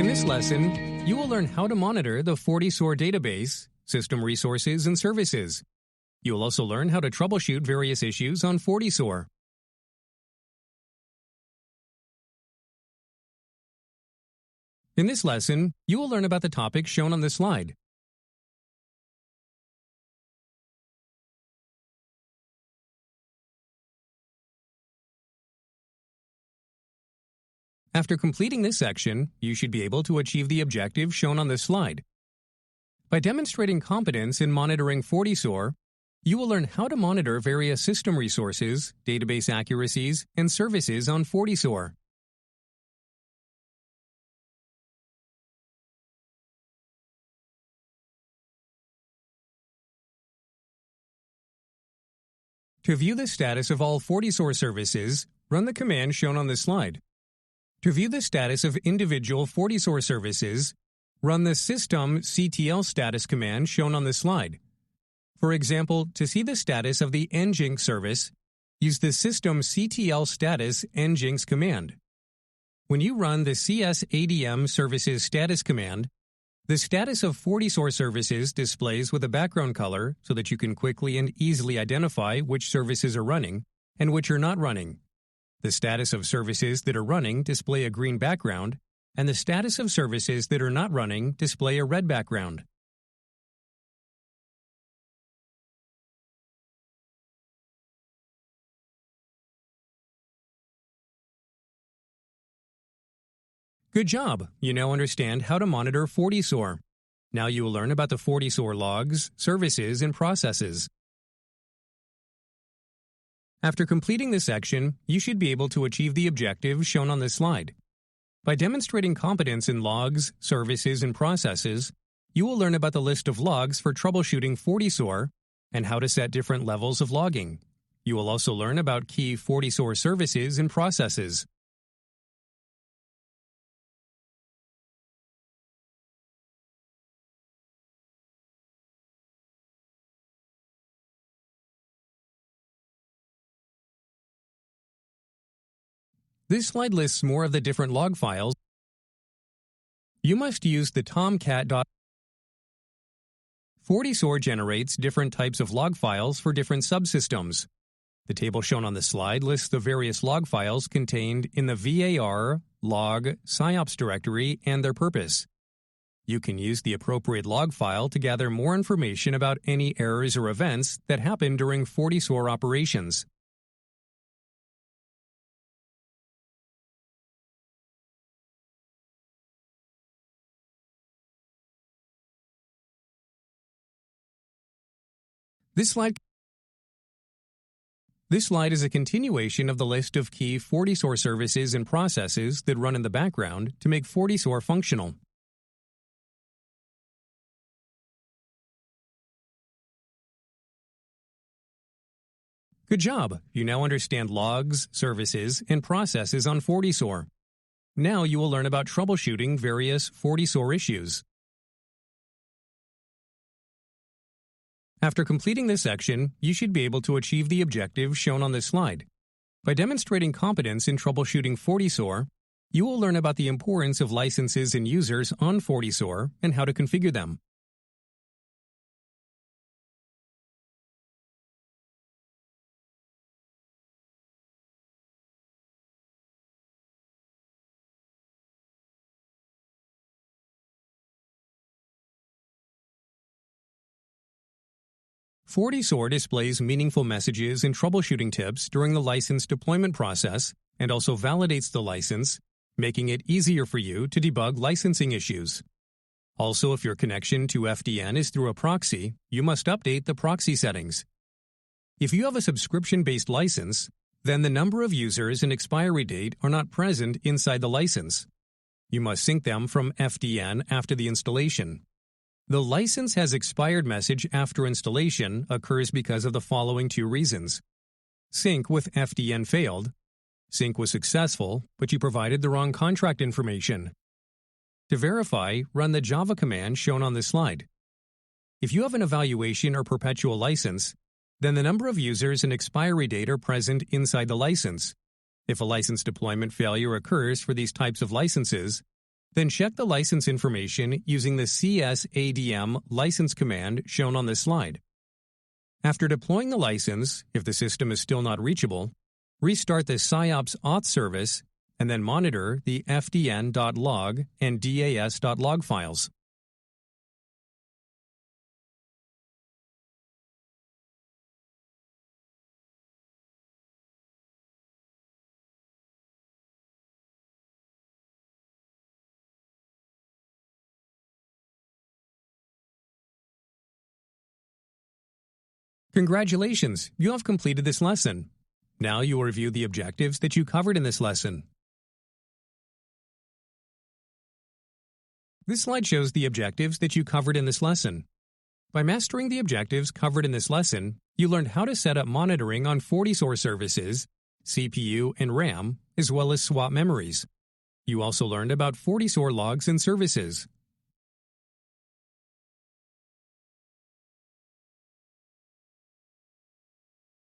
In this lesson, you will learn how to monitor the FortiSOAR database, system resources, and services. You will also learn how to troubleshoot various issues on FortiSOAR. In this lesson, you will learn about the topics shown on this slide. After completing this section, you should be able to achieve the objective shown on this slide. By demonstrating competence in monitoring FortiSOAR, you will learn how to monitor various system resources, database accuracies, and services on FortiSOAR. To view the status of all FortiSOAR services, run the command shown on this slide. To view the status of individual FortiSOAR services, run the systemctl status command shown on this slide. For example, to see the status of the nginx service, use the systemctl status nginx command. When you run the csadm services status command, the status of FortiSOAR services displays with a background color so that you can quickly and easily identify which services are running and which are not running. The status of services that are running display a green background, and the status of services that are not running display a red background. Good job! You now understand how to monitor FortiSOAR. Now you will learn about the FortiSOAR logs, services, and processes. After completing this section, you should be able to achieve the objective shown on this slide. By demonstrating competence in logs, services, and processes, you will learn about the list of logs for troubleshooting FortiSOAR and how to set different levels of logging. You will also learn about key FortiSOAR services and processes. This slide lists more of the different log files. You must use the tomcat. FortiSOAR generates different types of log files for different subsystems. The table shown on the slide lists the various log files contained in the VAR, log, PSYOPS directory and their purpose. You can use the appropriate log file to gather more information about any errors or events that happen during FortiSOAR operations. This slide is a continuation of the list of key FortiSOAR services and processes that run in the background to make FortiSOAR functional. Good job! You now understand logs, services, and processes on FortiSOAR. Now you will learn about troubleshooting various FortiSOAR issues. After completing this section, you should be able to achieve the objective shown on this slide. By demonstrating competence in troubleshooting FortiSOAR, you will learn about the importance of licenses and users on FortiSOAR and how to configure them. FortiSOAR displays meaningful messages and troubleshooting tips during the license deployment process and also validates the license, making it easier for you to debug licensing issues. Also, if your connection to FDN is through a proxy, you must update the proxy settings. If you have a subscription-based license, then the number of users and expiry date are not present inside the license. You must sync them from FDN after the installation. The license has expired message after installation occurs because of the following two reasons. Sync with FDN failed. Sync was successful, but you provided the wrong contract information. To verify, run the Java command shown on this slide. If you have an evaluation or perpetual license, then the number of users and expiry date are present inside the license. If a license deployment failure occurs for these types of licenses, Then check the license information using the csadm license command shown on this slide. After deploying the license, if the system is still not reachable, restart the SIOPS auth service and then monitor the fdn.log and das.log files. Congratulations, you have completed this lesson. Now you will review the objectives that you covered in this lesson. This slide shows the objectives that you covered in this lesson. By mastering the objectives covered in this lesson, you learned how to set up monitoring on FortiSOAR services, CPU and RAM, as well as swap memories. You also learned about FortiSOAR logs and services,